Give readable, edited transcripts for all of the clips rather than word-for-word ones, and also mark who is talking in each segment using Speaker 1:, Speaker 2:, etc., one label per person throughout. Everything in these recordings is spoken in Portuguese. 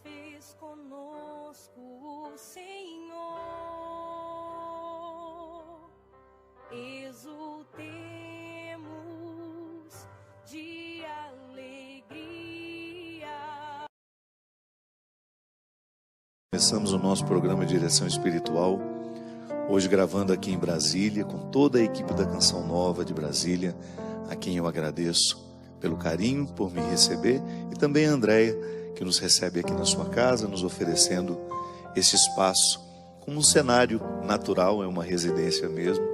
Speaker 1: fez conosco o Senhor. Exultemos de alegria.
Speaker 2: Começamos o nosso programa de direção espiritual, hoje gravando aqui em Brasília, com toda a equipe da Canção Nova de Brasília, a quem eu agradeço pelo carinho, por me receber, e também a Andréia, que nos recebe aqui na sua casa, nos oferecendo esse espaço como um cenário natural, é uma residência mesmo,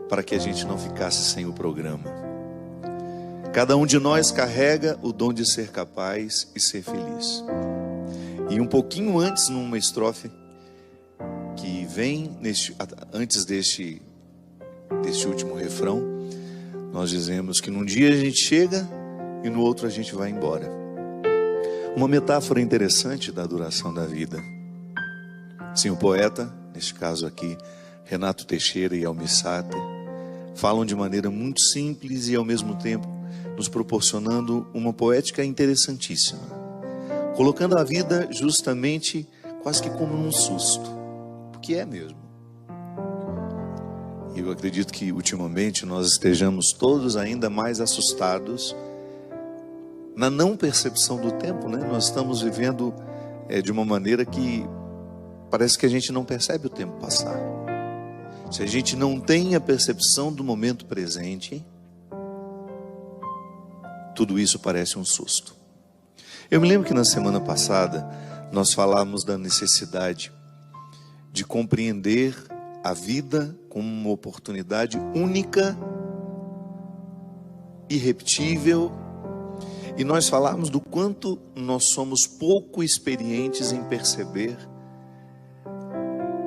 Speaker 2: para que a gente não ficasse sem o programa. Cada um de nós carrega o dom de ser capaz e ser feliz. E um pouquinho antes, numa estrofe que vem antes deste último refrão, nós dizemos que num dia a gente chega e no outro a gente vai embora. Uma metáfora interessante da duração da vida. Sim, o poeta, neste caso aqui, Renato Teixeira e Almir Sater, falam de maneira muito simples e ao mesmo tempo nos proporcionando uma poética interessantíssima, colocando a vida justamente quase que como num susto, porque é mesmo. E eu acredito que ultimamente nós estejamos todos ainda mais assustados na não percepção do tempo, né? Nós estamos vivendo de uma maneira que parece que a gente não percebe o tempo passar. Se a gente não tem a percepção do momento presente, tudo isso parece um susto. Eu me lembro que na semana passada nós falamos da necessidade de compreender a vida como uma oportunidade única, irrepetível, e nós falamos do quanto nós somos pouco experientes em perceber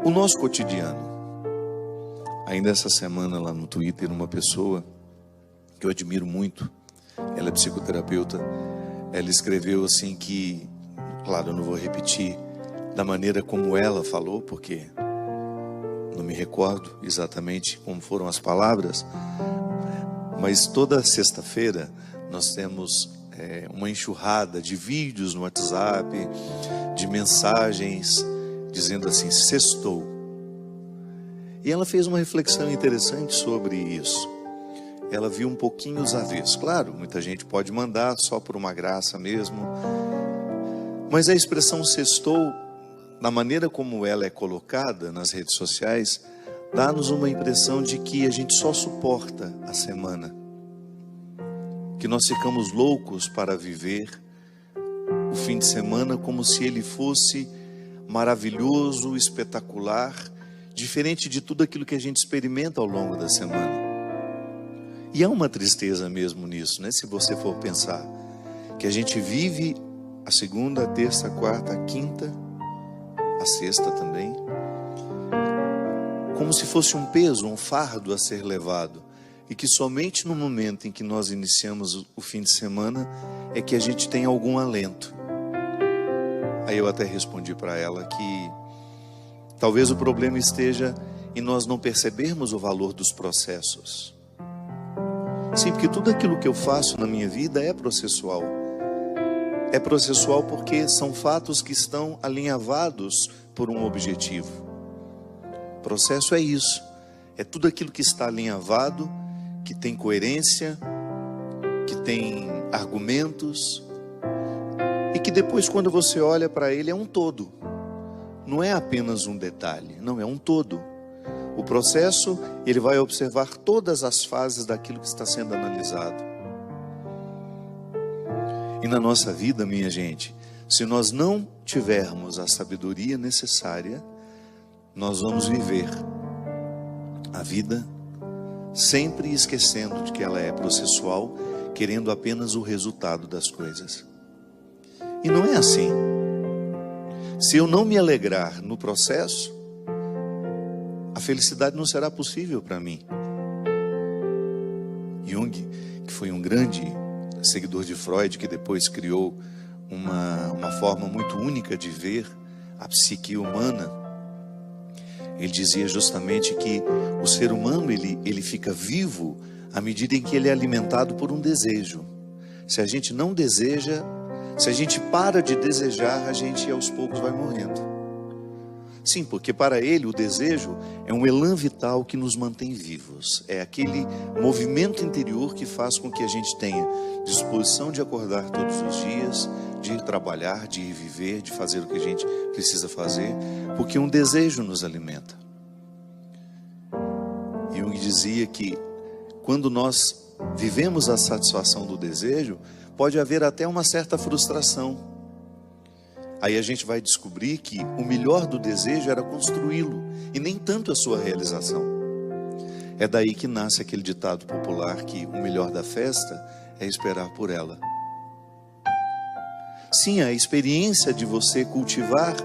Speaker 2: o nosso cotidiano. Ainda essa semana lá no Twitter, uma pessoa que eu admiro muito, ela é psicoterapeuta, ela escreveu assim que, claro, eu não vou repetir da maneira como ela falou, porque não me recordo exatamente como foram as palavras, mas toda sexta-feira nós temos uma enxurrada de vídeos no WhatsApp, de mensagens dizendo assim, sextou. E ela fez uma reflexão interessante sobre isso. Ela viu um pouquinho os avessos. Claro, muita gente pode mandar só por uma graça mesmo, mas a expressão sextou, na maneira como ela é colocada nas redes sociais, dá-nos uma impressão de que a gente só suporta a semana, que nós ficamos loucos para viver o fim de semana como se ele fosse maravilhoso, espetacular, diferente de tudo aquilo que a gente experimenta ao longo da semana. E há uma tristeza mesmo nisso, né? Se você for pensar que a gente vive a segunda, a terça, a quarta, a quinta, a sexta também, como se fosse um peso, um fardo a ser levado, e que somente no momento em que nós iniciamos o fim de semana é que a gente tem algum alento. Aí eu até respondi para ela que talvez o problema esteja em nós não percebermos o valor dos processos. Sim, porque tudo aquilo que eu faço na minha vida é processual. É processual porque são fatos que estão alinhavados por um objetivo. Processo é isso. É tudo aquilo que está alinhavado, que tem coerência, que tem argumentos, e que depois, quando você olha para ele, é um todo. Não é apenas um detalhe, não, é um todo. O processo, ele vai observar todas as fases daquilo que está sendo analisado. E na nossa vida, minha gente, se nós não tivermos a sabedoria necessária, nós vamos viver a vida sempre esquecendo de que ela é processual, querendo apenas o resultado das coisas. E não é assim. Se eu não me alegrar no processo, a felicidade não será possível para mim. Jung, que foi um grande seguidor de Freud, que depois criou uma forma muito única de ver a psique humana, ele dizia justamente que o ser humano ele fica vivo à medida em que ele é alimentado por um desejo. Se a gente não deseja, Se a gente para de desejar, a gente aos poucos vai morrendo. Sim, porque para ele o desejo é um elan vital que nos mantém vivos. É aquele movimento interior que faz com que a gente tenha disposição de acordar todos os dias, de ir trabalhar, de ir viver, de fazer o que a gente precisa fazer, porque um desejo nos alimenta. Jung dizia que quando nós vivemos a satisfação do desejo, pode haver até uma certa frustração. Aí a gente vai descobrir que o melhor do desejo era construí-lo, e nem tanto a sua realização. É daí que nasce aquele ditado popular que o melhor da festa é esperar por ela. Sim, a experiência de você cultivar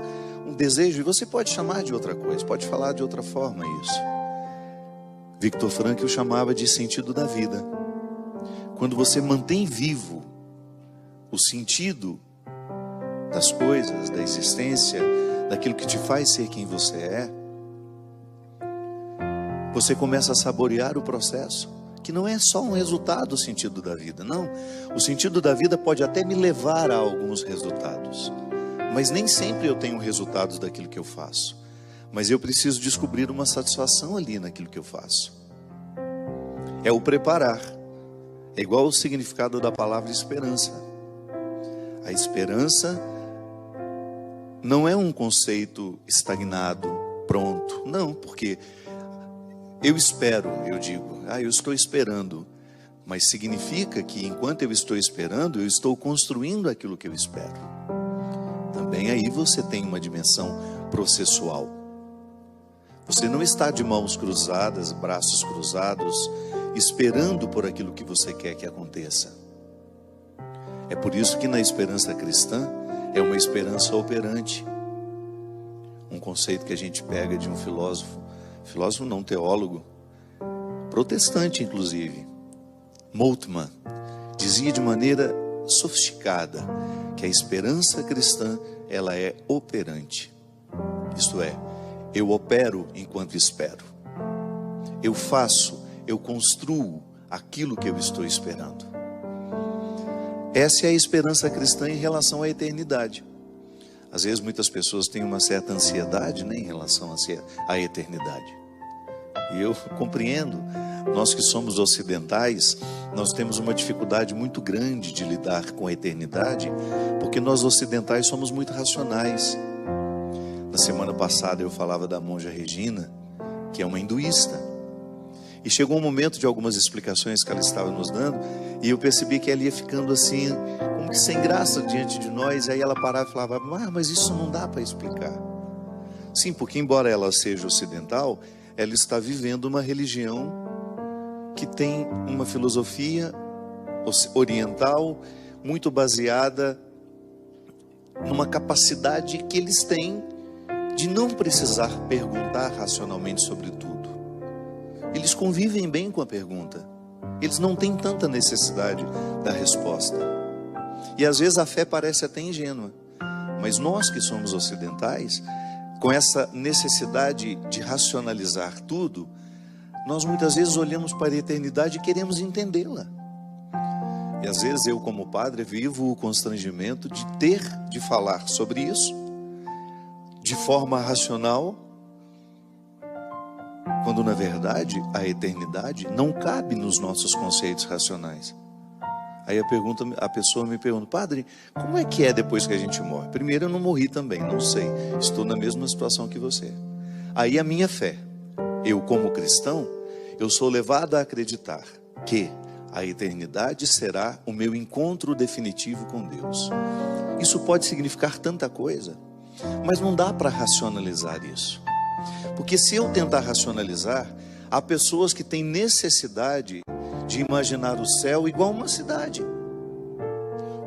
Speaker 2: um desejo, e você pode chamar de outra coisa, pode falar de outra forma isso. Viktor Frankl chamava de sentido da vida. Quando você mantém vivo o sentido das coisas, da existência, daquilo que te faz ser quem você é, você começa a saborear o processo, que não é só um resultado do sentido da vida, não. O sentido da vida pode até me levar a alguns resultados, mas nem sempre eu tenho resultados daquilo que eu faço. Mas eu preciso descobrir uma satisfação ali naquilo que eu faço. É o preparar. É igual o significado da palavra esperança. A esperança não é um conceito estagnado, pronto. Não, porque eu espero, eu digo, eu estou esperando. Mas significa que enquanto eu estou esperando, eu estou construindo aquilo que eu espero. Também aí você tem uma dimensão processual. Você não está de mãos cruzadas, braços cruzados, esperando por aquilo que você quer que aconteça. É por isso que na esperança cristã é uma esperança operante. Um conceito que a gente pega de um filósofo não, teólogo, protestante inclusive, Moltmann, dizia de maneira sofisticada que a esperança cristã, ela é operante. Isto é, eu opero enquanto espero. Eu faço, eu construo aquilo que eu estou esperando. Essa é a esperança cristã em relação à eternidade. Às vezes muitas pessoas têm uma certa ansiedade, né, em relação à eternidade. E eu compreendo, nós que somos ocidentais, nós temos uma dificuldade muito grande de lidar com a eternidade, porque nós ocidentais somos muito racionais. Na semana passada eu falava da monja Regina, que é uma hinduísta. E chegou um momento de algumas explicações que ela estava nos dando, e eu percebi que ela ia ficando assim, como que sem graça diante de nós. Aí ela parava e falava, mas isso não dá para explicar. Sim, porque embora ela seja ocidental, ela está vivendo uma religião que tem uma filosofia oriental muito baseada numa capacidade que eles têm de não precisar perguntar racionalmente sobre tudo. Eles convivem bem com a pergunta. Eles não têm tanta necessidade da resposta. E às vezes a fé parece até ingênua. Mas nós que somos ocidentais, com essa necessidade de racionalizar tudo, nós muitas vezes olhamos para a eternidade e queremos entendê-la. E às vezes eu, como padre, vivo o constrangimento de ter de falar sobre isso de forma racional, quando na verdade a eternidade não cabe nos nossos conceitos racionais. Aí a pessoa me pergunta, padre, como é que é depois que a gente morre? Primeiro, eu não morri também, não sei, estou na mesma situação que você. Aí a minha fé, eu como cristão, eu sou levado a acreditar que a eternidade será o meu encontro definitivo com Deus. Isso pode significar tanta coisa, mas não dá para racionalizar isso. Porque se eu tentar racionalizar, há pessoas que têm necessidade de imaginar o céu igual uma cidade,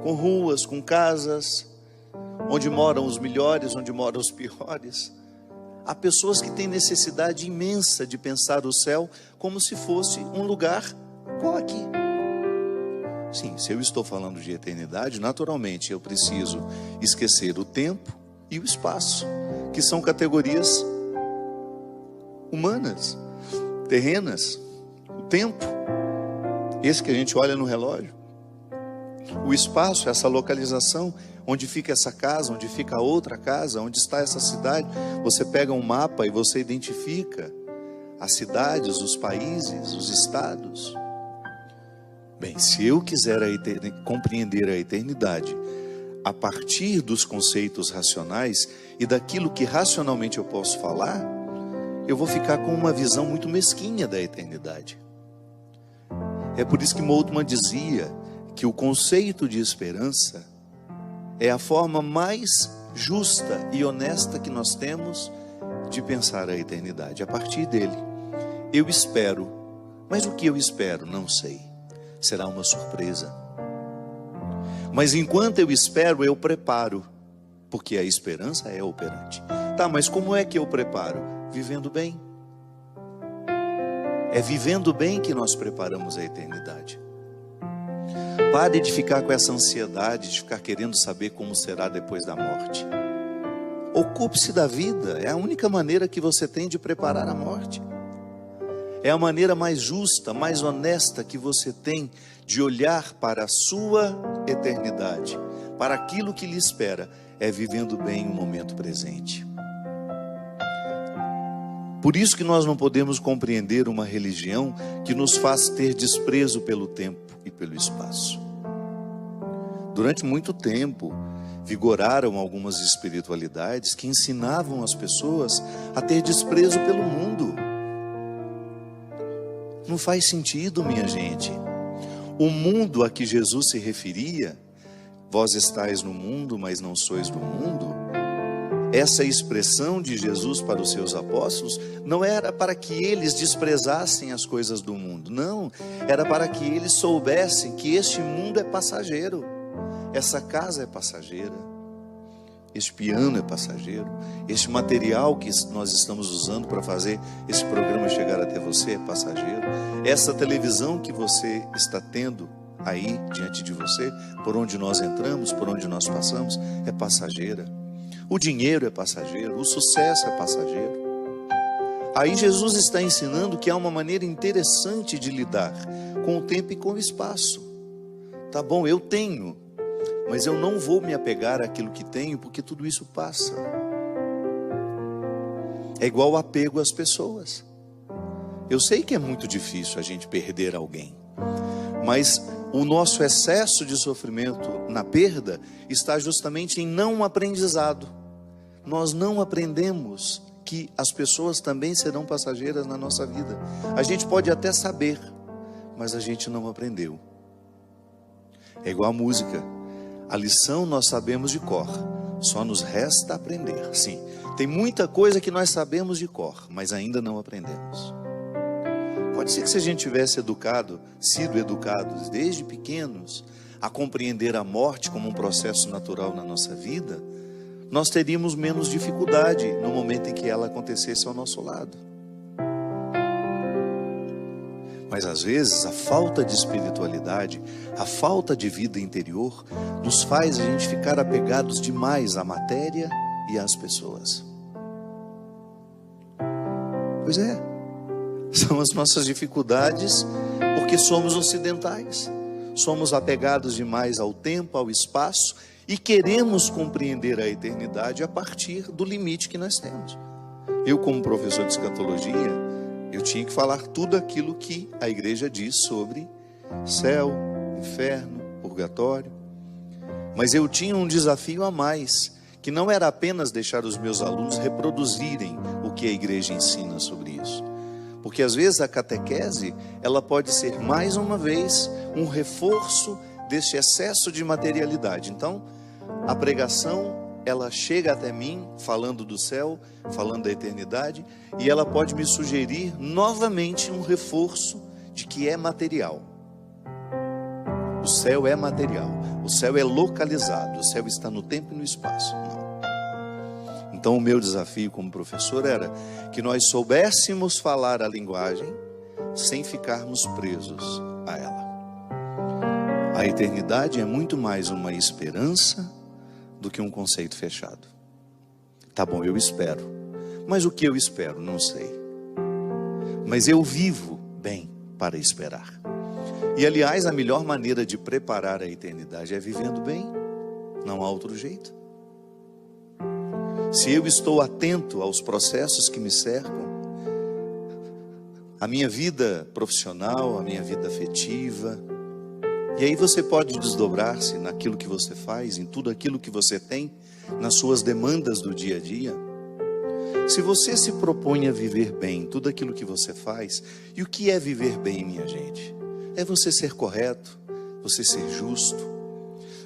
Speaker 2: com ruas, com casas, onde moram os melhores, onde moram os piores. Há pessoas que têm necessidade imensa de pensar o céu como se fosse um lugar igual aqui. Sim, se eu estou falando de eternidade, naturalmente eu preciso esquecer o tempo e o espaço, que são categorias humanas, terrenas. O tempo, esse que a gente olha no relógio, O espaço, essa localização, onde fica essa casa, onde fica a outra casa, onde está essa cidade. Você pega um mapa e você identifica as cidades, os países, os estados. Bem, se eu quiser compreender a eternidade a partir dos conceitos racionais e daquilo que racionalmente eu posso falar, eu vou ficar com uma visão muito mesquinha da eternidade. É por isso que Moltmann dizia que o conceito de esperança é a forma mais justa e honesta que nós temos de pensar a eternidade. A partir dele, eu espero, mas o que eu espero? Não sei. Será uma surpresa. Mas enquanto eu espero, eu preparo, porque a esperança é operante. Tá, mas como é que eu preparo? Vivendo bem. É vivendo bem que nós preparamos a eternidade. Pare de ficar com essa ansiedade, de ficar querendo saber como será depois da morte. Ocupe-se da vida, é a única maneira que você tem de preparar a morte. É a maneira mais justa, mais honesta que você tem de olhar para a sua eternidade, para aquilo que lhe espera, é vivendo bem o momento presente. Por isso que nós não podemos compreender uma religião que nos faz ter desprezo pelo tempo e pelo espaço. Durante muito tempo, vigoraram algumas espiritualidades que ensinavam as pessoas a ter desprezo pelo mundo. Não faz sentido, minha gente. O mundo a que Jesus se referia, vós estáis no mundo, mas não sois do mundo, essa expressão de Jesus para os seus apóstolos não era para que eles desprezassem as coisas do mundo, não, era para que eles soubessem que este mundo é passageiro, essa casa é passageira, este piano é passageiro, este material que nós estamos usando para fazer esse programa chegar até você é passageiro, essa televisão que você está tendo aí diante de você, por onde nós entramos, por onde nós passamos, é passageira. O dinheiro é passageiro, o sucesso é passageiro. Aí Jesus está ensinando que há uma maneira interessante de lidar com o tempo e com o espaço. Tá bom, eu tenho, mas eu não vou me apegar àquilo que tenho, porque tudo isso passa. É igual o apego às pessoas. Eu sei que é muito difícil a gente perder alguém, mas o nosso excesso de sofrimento na perda está justamente em não aprendizado. Nós não aprendemos que as pessoas também serão passageiras na nossa vida. A gente pode até saber, mas a gente não aprendeu. É igual a música. A lição nós sabemos de cor, só nos resta aprender. Sim, tem muita coisa que nós sabemos de cor, mas ainda não aprendemos. Pode ser que se a gente tivesse sido educados desde pequenos a compreender a morte como um processo natural na nossa vida, nós teríamos menos dificuldade no momento em que ela acontecesse ao nosso lado. Mas às vezes a falta de espiritualidade, a falta de vida interior, nos faz a gente ficar apegados demais à matéria e às pessoas. Pois é, são as nossas dificuldades, porque somos ocidentais. Somos apegados demais ao tempo, ao espaço, e queremos compreender a eternidade a partir do limite que nós temos. Eu, como professor de escatologia, eu tinha que falar tudo aquilo que a igreja diz sobre céu, inferno, purgatório. Mas eu tinha um desafio a mais, que não era apenas deixar os meus alunos reproduzirem o que a igreja ensina sobre isso. Porque às vezes a catequese, ela pode ser mais uma vez um reforço deste excesso de materialidade. Então, a pregação, ela chega até mim falando do céu, falando da eternidade, e ela pode me sugerir novamente um reforço de que é material. O céu é material, o céu é localizado, o céu está no tempo e no espaço. Não. Então o meu desafio como professor era que nós soubéssemos falar a linguagem sem ficarmos presos a ela. A eternidade é muito mais uma esperança do que um conceito fechado. Tá bom, eu espero. Mas o que eu espero? Não sei. Mas eu vivo bem para esperar. E aliás, a melhor maneira de preparar a eternidade é vivendo bem. Não há outro jeito. Se eu estou atento aos processos que me cercam, a minha vida profissional, a minha vida afetiva, e aí você pode desdobrar-se naquilo que você faz, em tudo aquilo que você tem, nas suas demandas do dia a dia. Se você se propõe a viver bem tudo aquilo que você faz, e o que é viver bem, minha gente? É você ser correto, você ser justo,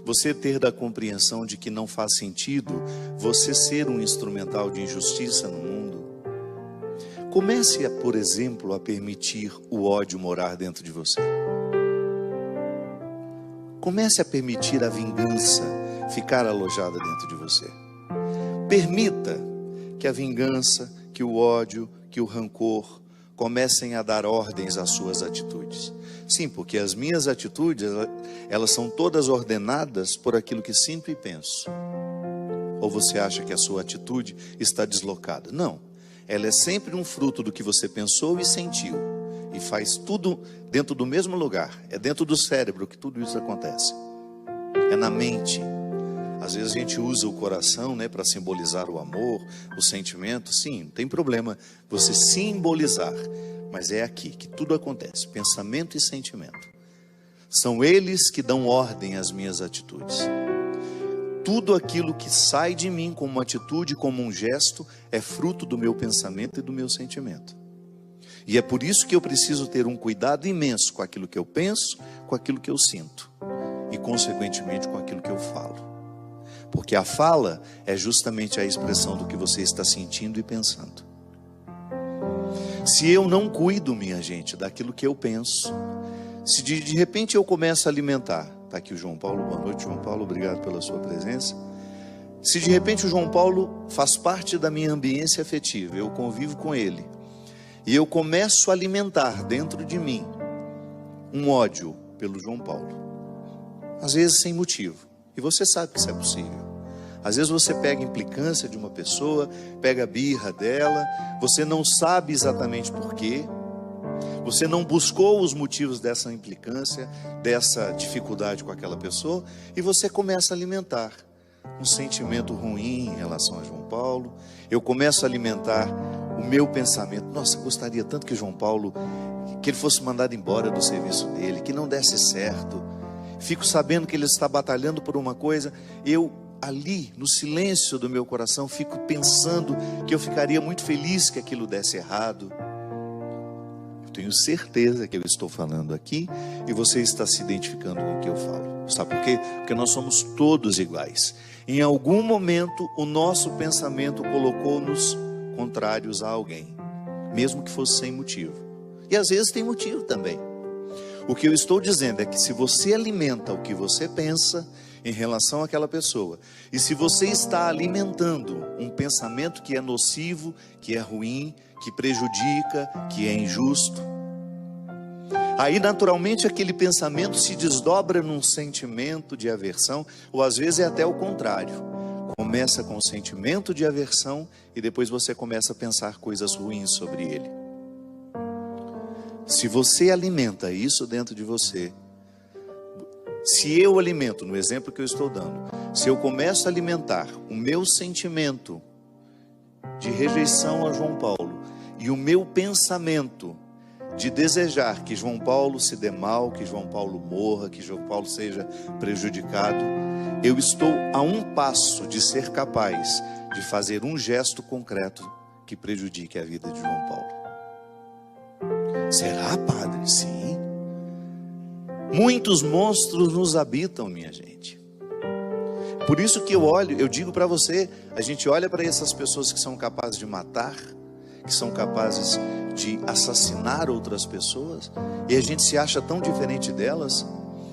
Speaker 2: você ter da compreensão de que não faz sentido você ser um instrumental de injustiça no mundo. Comece, por exemplo, a permitir o ódio morar dentro de você. Comece a permitir a vingança ficar alojada dentro de você. Permita que a vingança, que o ódio, que o rancor comecem a dar ordens às suas atitudes. Sim, porque as minhas atitudes, elas são todas ordenadas por aquilo que sinto e penso. Ou você acha que a sua atitude está deslocada? Não, ela é sempre um fruto do que você pensou e sentiu. E faz tudo dentro do mesmo lugar. É dentro do cérebro que tudo isso acontece. É na mente. Às vezes a gente usa o coração, né, para simbolizar o amor, o sentimento. Sim, não tem problema você simbolizar. Mas é aqui que tudo acontece. Pensamento e sentimento. São eles que dão ordem às minhas atitudes. Tudo aquilo que sai de mim como uma atitude, como um gesto, é fruto do meu pensamento e do meu sentimento. E é por isso que eu preciso ter um cuidado imenso com aquilo que eu penso, com aquilo que eu sinto. E consequentemente com aquilo que eu falo. Porque a fala é justamente a expressão do que você está sentindo e pensando. Se eu não cuido, minha gente, daquilo que eu penso, se de repente eu começo a alimentar, está aqui o João Paulo, boa noite João Paulo, obrigado pela sua presença. Se de repente o João Paulo faz parte da minha ambiência afetiva, eu convivo com ele, e eu começo a alimentar dentro de mim um ódio pelo João Paulo, às vezes sem motivo, e você sabe que isso é possível. Às vezes você pega a implicância de uma pessoa, pega a birra dela, você não sabe exatamente porquê, você não buscou os motivos dessa implicância, dessa dificuldade com aquela pessoa, e você começa a alimentar um sentimento ruim em relação a João Paulo. Eu começo a alimentar o meu pensamento, nossa, gostaria tanto que João Paulo, que ele fosse mandado embora do serviço dele, que não desse certo. Fico sabendo que ele está batalhando por uma coisa, eu ali, no silêncio do meu coração, fico pensando que eu ficaria muito feliz que aquilo desse errado. Eu tenho certeza que eu estou falando aqui e você está se identificando com o que eu falo. Sabe por quê? Porque nós somos todos iguais. Em algum momento, o nosso pensamento colocou-nos contrários a alguém, mesmo que fosse sem motivo. E às vezes tem motivo também. O que eu estou dizendo é que se você alimenta o que você pensa em relação àquela pessoa, e se você está alimentando um pensamento que é nocivo, que é ruim, que prejudica, que é injusto, aí naturalmente aquele pensamento se desdobra num sentimento de aversão, ou às vezes é até o contrário. Começa com o sentimento de aversão e depois você começa a pensar coisas ruins sobre ele. Se você alimenta isso dentro de você, se eu alimento, no exemplo que eu estou dando, se eu começo a alimentar o meu sentimento de rejeição a João Paulo e o meu pensamento de desejar que João Paulo se dê mal, que João Paulo morra, que João Paulo seja prejudicado, eu estou a um passo de ser capaz de fazer um gesto concreto que prejudique a vida de João Paulo. Será, padre? Sim. Muitos monstros nos habitam, minha gente. Por isso que eu digo para você, a gente olha para essas pessoas que são capazes de matar, que são capazes de assassinar outras pessoas, e a gente se acha tão diferente delas.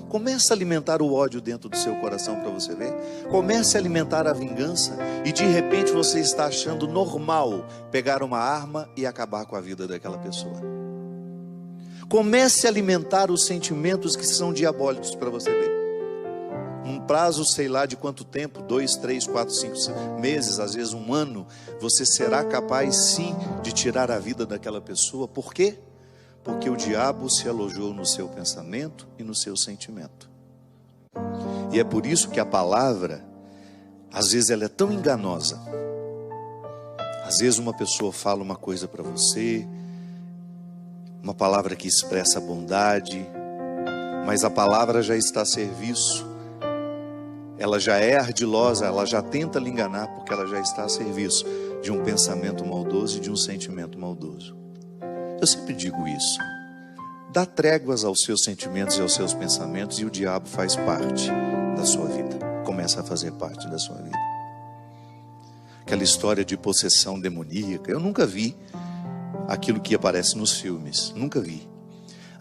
Speaker 2: Começa a alimentar o ódio dentro do seu coração para você ver. Comece a alimentar a vingança, e de repente você está achando normal pegar uma arma e acabar com a vida daquela pessoa. Comece a alimentar os sentimentos que são diabólicos para você ver. Um prazo, sei lá de quanto tempo, 2, 3, 4, 5 meses, às vezes um ano, você será capaz sim de tirar a vida daquela pessoa. Por quê? Porque o diabo se alojou no seu pensamento e no seu sentimento. E é por isso que a palavra, às vezes ela é tão enganosa. Às vezes uma pessoa fala uma coisa para você, uma palavra que expressa bondade, mas a palavra já está a serviço. Ela já é ardilosa, ela já tenta lhe enganar, porque ela já está a serviço de um pensamento maldoso e de um sentimento maldoso. Eu sempre digo isso. Dá tréguas aos seus sentimentos e aos seus pensamentos, e o diabo faz parte da sua vida. Começa a fazer parte da sua vida. Aquela história de possessão demoníaca, eu nunca vi aquilo que aparece nos filmes. Nunca vi.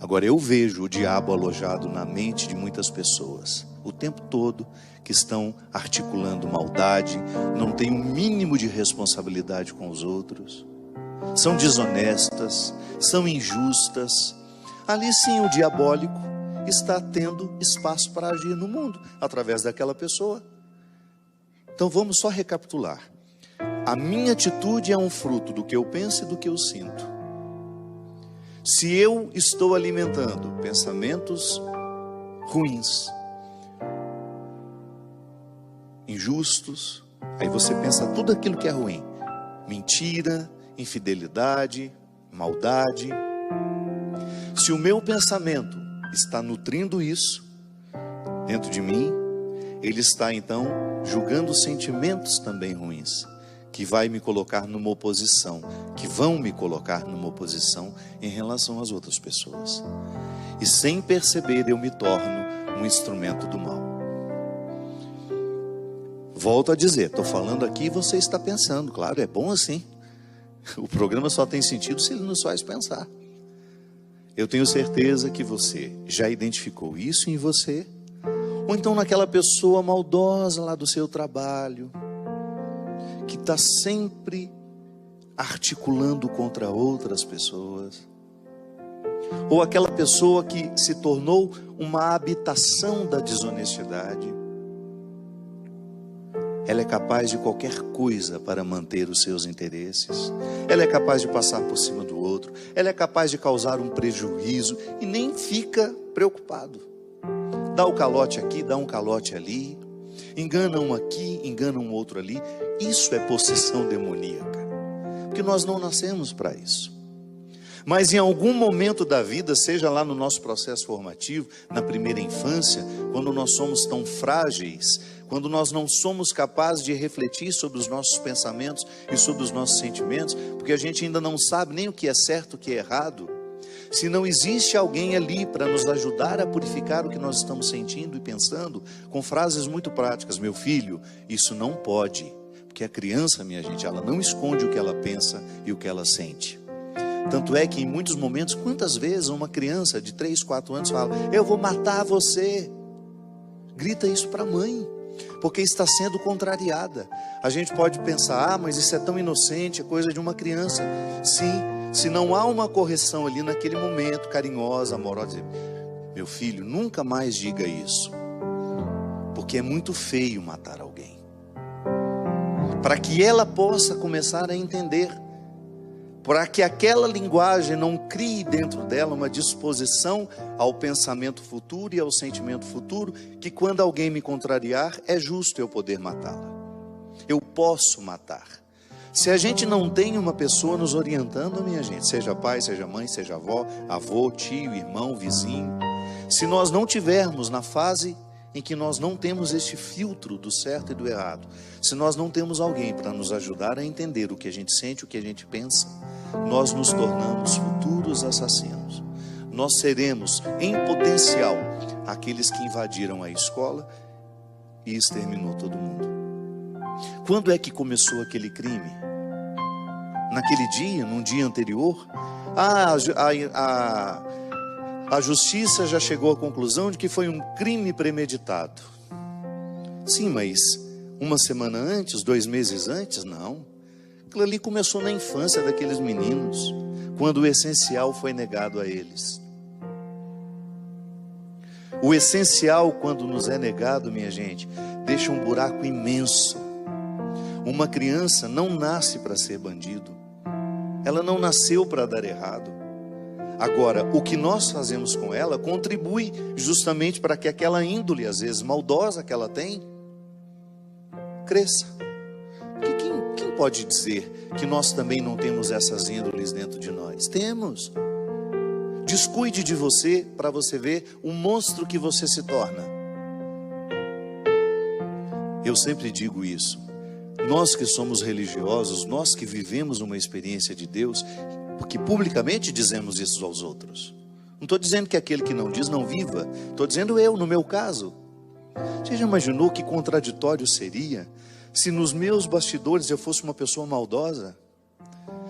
Speaker 2: Agora eu vejo o diabo alojado na mente de muitas pessoas, o tempo todo, que estão articulando maldade, não têm um mínimo de responsabilidade com os outros, são desonestas, são injustas. Ali sim o diabólico está tendo espaço para agir no mundo, através daquela pessoa. Então vamos só recapitular. A minha atitude é um fruto do que eu penso e do que eu sinto. Se eu estou alimentando pensamentos ruins, injustos, aí você pensa tudo aquilo que é ruim: mentira, infidelidade, maldade. Se o meu pensamento está nutrindo isso dentro de mim, ele está então julgando sentimentos também ruins, que vai me colocar numa oposição, que vão me colocar numa oposição em relação às outras pessoas. E sem perceber eu me torno um instrumento do mal. Volto a dizer, estou falando aqui e você está pensando. Claro, é bom assim. O programa só tem sentido se ele nos faz pensar. Eu tenho certeza que você já identificou isso em você, ou então naquela pessoa maldosa lá do seu trabalho, que está sempre articulando contra outras pessoas, ou aquela pessoa que se tornou uma habitação da desonestidade. Ela é capaz de qualquer coisa para manter os seus interesses. Ela é capaz de passar por cima do outro. Ela é capaz de causar um prejuízo e nem fica preocupado. Dá o calote aqui, dá um calote ali. Engana um aqui, engana um outro ali. Isso é possessão demoníaca. Porque nós não nascemos para isso. Mas em algum momento da vida, seja lá no nosso processo formativo, na primeira infância, quando nós somos tão frágeis, quando nós não somos capazes de refletir sobre os nossos pensamentos e sobre os nossos sentimentos, porque a gente ainda não sabe nem o que é certo, o que é errado, se não existe alguém ali para nos ajudar a purificar o que nós estamos sentindo e pensando, com frases muito práticas: meu filho, isso não pode, porque a criança, minha gente, ela não esconde o que ela pensa e o que ela sente. Tanto é que em muitos momentos, quantas vezes uma criança de 3, 4 anos fala: eu vou matar você, grita isso para a mãe, porque está sendo contrariada. A gente pode pensar: ah, mas isso é tão inocente, é coisa de uma criança. Sim, se não há uma correção ali naquele momento, carinhosa, amorosa, meu filho, nunca mais diga isso, porque é muito feio matar alguém. Para que ela possa começar a entender, para que aquela linguagem não crie dentro dela uma disposição ao pensamento futuro e ao sentimento futuro, que quando alguém me contrariar, é justo eu poder matá-la. Eu posso matar. Se a gente não tem uma pessoa nos orientando, minha gente, seja pai, seja mãe, seja avó, avô, tio, irmão, vizinho, se nós não tivermos na fase em que nós não temos este filtro do certo e do errado, se nós não temos alguém para nos ajudar a entender o que a gente sente, o que a gente pensa, nós nos tornamos futuros assassinos. Nós seremos, em potencial, aqueles que invadiram a escola e exterminou todo mundo. Quando é que começou aquele crime? Naquele dia, num dia anterior? A justiça já chegou à conclusão de que foi um crime premeditado. Sim, mas uma semana antes, 2 meses antes, não. Aquilo ali começou na infância daqueles meninos, quando o essencial foi negado a eles. O essencial, quando nos é negado, minha gente, deixa um buraco imenso. Uma criança não nasce para ser bandido. Ela não nasceu para dar errado. Agora, o que nós fazemos com ela contribui justamente para que aquela índole, às vezes maldosa que ela tem, cresça. Porque quem pode dizer que nós também não temos essas índoles dentro de nós? Temos. Descuide de você para você ver o monstro que você se torna. Eu sempre digo isso. Nós que somos religiosos, nós que vivemos uma experiência de Deus, porque publicamente dizemos isso aos outros. Não estou dizendo que aquele que não diz não viva. Estou dizendo eu, no meu caso. Você já imaginou que contraditório seria se nos meus bastidores eu fosse uma pessoa maldosa?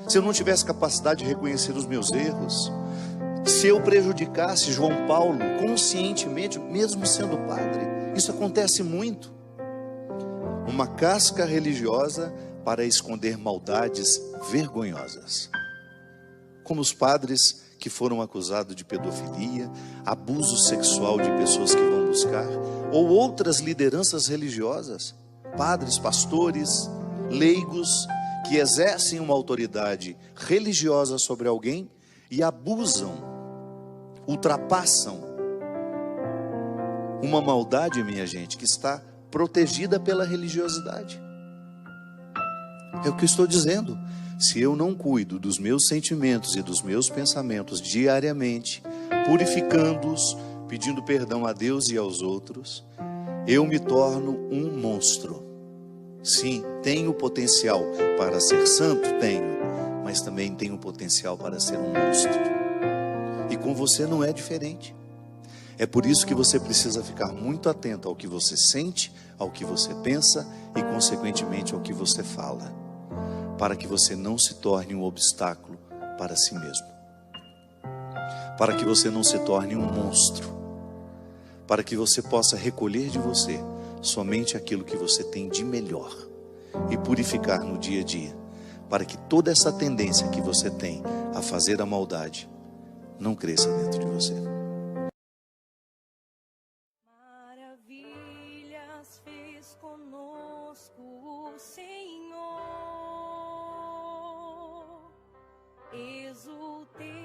Speaker 2: Se eu não tivesse capacidade de reconhecer os meus erros? Se eu prejudicasse João Paulo conscientemente, mesmo sendo padre? Isso acontece muito. Uma casca religiosa para esconder maldades vergonhosas. Como os padres que foram acusados de pedofilia, abuso sexual de pessoas que vão buscar, ou outras lideranças religiosas, padres, pastores, leigos, que exercem uma autoridade religiosa sobre alguém e abusam, ultrapassam uma maldade, minha gente, que está protegida pela religiosidade. É o que eu estou dizendo. Se eu não cuido dos meus sentimentos e dos meus pensamentos diariamente, purificando-os, pedindo perdão a Deus e aos outros, eu me torno um monstro. Sim, tenho potencial para ser santo, tenho, mas também tenho potencial para ser um monstro. E com você não é diferente. É por isso que você precisa ficar muito atento ao que você sente, ao que você pensa e, consequentemente, ao que você fala, para que você não se torne um obstáculo para si mesmo, para que você não se torne um monstro, para que você possa recolher de você somente aquilo que você tem de melhor e purificar no dia a dia, para que toda essa tendência que você tem a fazer a maldade não cresça dentro de você.
Speaker 1: Maravilhas fez conosco o Senhor. Exultei